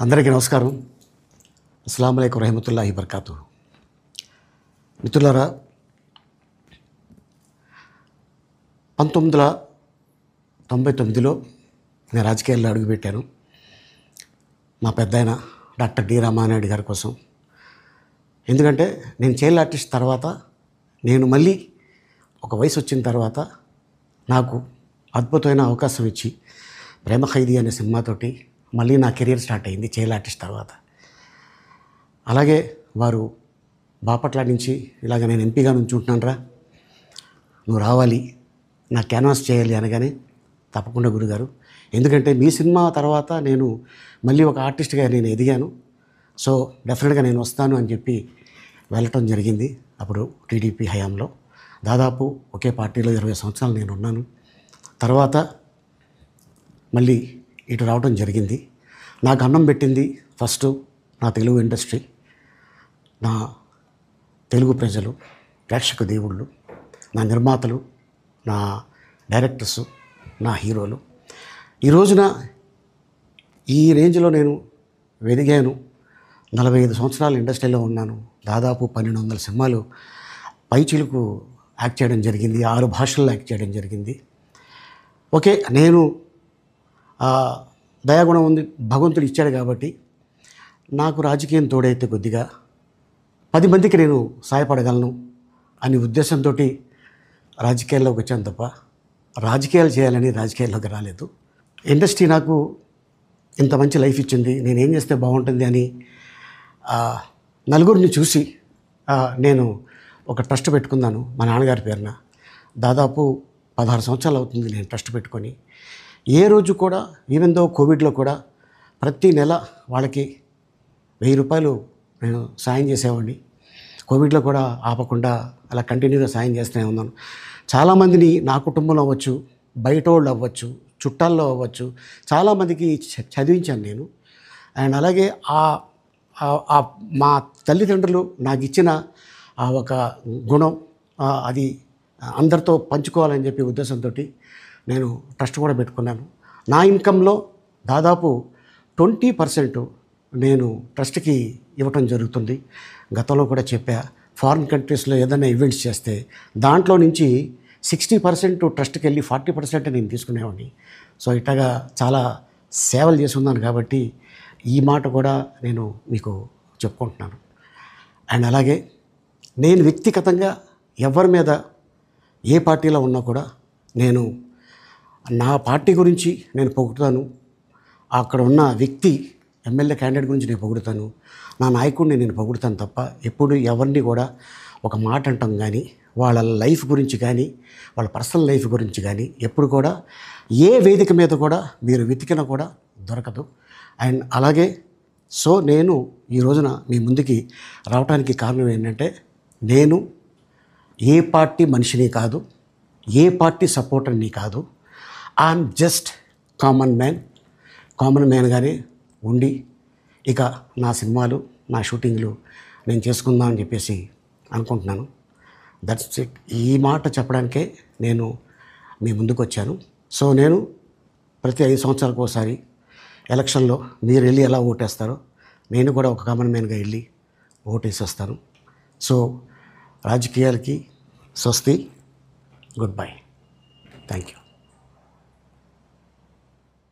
అందరికీ నమస్కారం. అస్సలాము అలైకుం రహమతుల్లాహి బర్కాతు. మిత్రులారా, 1999లో నేను రాజకీయాల్లో అడుగుపెట్టాను. మా పెద్దాయన డాక్టర్ డి రామానాయుడు గారి కోసం. ఎందుకంటే నేను చైల్డ్ ఆర్టిస్ట్ తర్వాత నేను మళ్ళీ ఒక వయసు వచ్చిన తర్వాత నాకు అద్భుతమైన అవకాశం ఇచ్చి ప్రేమ ఖైదీ అనే సినిమాతోటి మళ్ళీ నా కెరీర్ స్టార్ట్ అయింది చైల్డ్ ఆర్టిస్ట్ తర్వాత. అలాగే వారు బాపట్ల నుంచి ఇలాగ నేను ఎంపీగా నుంచుంటున్నాను రా, నువ్వు రావాలి, నా క్యాన్వాస్ చేయాలి అనగానే తప్పకుండా గురుగారు, ఎందుకంటే మీ సినిమా తర్వాత నేను మళ్ళీ ఒక ఆర్టిస్ట్గా నేను ఎదిగాను, సో డెఫినెట్గా నేను వస్తాను అని చెప్పి వెళ్ళటం జరిగింది. అప్పుడు టీడీపీ హయాంలో దాదాపు ఒకే పార్టీలో 20 సంవత్సరాలు నేను ఉన్నాను. తర్వాత మళ్ళీ ఇటు రావడం జరిగింది. నాకు అన్నం పెట్టింది ఫస్ట్ నా తెలుగు ఇండస్ట్రీ, నా తెలుగు ప్రజలు, ప్రేక్షక దేవుళ్ళు, నా నిర్మాతలు, నా డైరెక్టర్స్, నా హీరోలు. ఈ రోజున ఈ రేంజ్లో నేను వెదిగాను. 45 సంవత్సరాలు ఇండస్ట్రీలో ఉన్నాను. దాదాపు 1200 సినిమాలు పైచిలుకు యాక్ట్ చేయడం జరిగింది. 6 భాషల్లో యాక్ట్ చేయడం జరిగింది. ఓకే, నేను దయాగుణం ఉంది, భగవంతుడు ఇచ్చాడు కాబట్టి నాకు రాజకీయం తోడైతే కొద్దిగా 10 మందికి నేను సహాయపడగలను అనే ఉద్దేశంతో రాజకీయాల్లోకి వచ్చాను తప్ప రాజకీయాలు చేయాలని రాజకీయాల్లోకి రాలేదు. ఇండస్ట్రీ నాకు ఇంత మంచి లైఫ్ ఇచ్చింది, నేనేం చేస్తే బాగుంటుంది అని నలుగురిని చూసి నేను ఒక ట్రస్ట్ పెట్టుకున్నాను మా నాన్నగారి పేరున. దాదాపు 16 సంవత్సరాలు అవుతుంది నేను ట్రస్ట్ పెట్టుకొని. ఏ రోజు కూడా ఈవెన్ దో కోవిడ్లో కూడా ప్రతి నెల వాళ్ళకి 1000 రూపాయలు నేను సాయం చేసేవాడిని. కోవిడ్లో కూడా ఆపకుండా అలా కంటిన్యూగా సాయం చేస్తూనే ఉన్నాను. చాలామందిని నా కుటుంబంలో అవ్వచ్చు, బయట వాళ్ళు అవ్వచ్చు, చుట్టాల్లో అవ్వచ్చు, చాలామందికి చదివించాను నేను. అండ్ అలాగే మా తల్లిదండ్రులు నాకు ఇచ్చిన ఒక గుణం అది అందరితో పంచుకోవాలని చెప్పి ఉద్దేశంతో నేను ట్రస్ట్ కూడా పెట్టుకున్నాను. నా ఇన్కంలో దాదాపు 20% నేను ట్రస్ట్కి ఇవ్వటం జరుగుతుంది. గతంలో కూడా చెప్పా, ఫారిన్ కంట్రీస్లో ఏదైనా ఈవెంట్స్ చేస్తే దాంట్లో నుంచి 60% ట్రస్ట్కి వెళ్ళి 40% నేను తీసుకునేవాడిని. సో ఇట్లాగా చాలా సేవలు చేసి ఉన్నాను కాబట్టి ఈ మాట కూడా నేను మీకు చెప్పుకుంటున్నాను. అండ్ అలాగే నేను వ్యక్తిగతంగా ఎవరి మీద ఏ పార్టీలో ఉన్నా కూడా నేను నా పార్టీ గురించి నేను పొగుడుతాను, అక్కడ ఉన్న వ్యక్తి ఎమ్మెల్యే క్యాండిడేట్ గురించి నేను పొగుడుతాను, నా నాయకుడిని నేను పొగుడుతాను తప్ప ఎప్పుడు ఎవరిని కూడా ఒక మాట అంటాం కానీ వాళ్ళ లైఫ్ గురించి కానీ వాళ్ళ పర్సనల్ లైఫ్ గురించి కానీ ఎప్పుడు కూడా ఏ వేదిక మీద కూడా మీరు వెతికినా కూడా దొరకదు. అండ్ అలాగే సో నేను ఈ రోజున మీ ముందుకి రావడానికి కారణం ఏంటంటే నేను ఏ పార్టీ మనిషిని కాదు, ఏ పార్టీ సపోర్టర్ని కాదు, ఐఎమ్ జస్ట్ కామన్ మ్యాన్గానే ఉండి ఇక నా సినిమాలు, నా షూటింగ్లు నేను చేసుకుందామని చెప్పేసి అనుకుంటున్నాను. That's it. ఈ మాట చెప్పడానికే నేను మీ ముందుకు వచ్చాను. సో నేను ప్రతి 5 సంవత్సరాలకు ఒకసారి ఎలక్షన్లో మీరు వెళ్ళి ఎలా ఓటేస్తారో నేను కూడా ఒక కామన్ మ్యాన్గా వెళ్ళి ఓటేసి వస్తాను. సో రాజకీయాలకి స్వస్తి, గుడ్ బై, థ్యాంక్ యూ.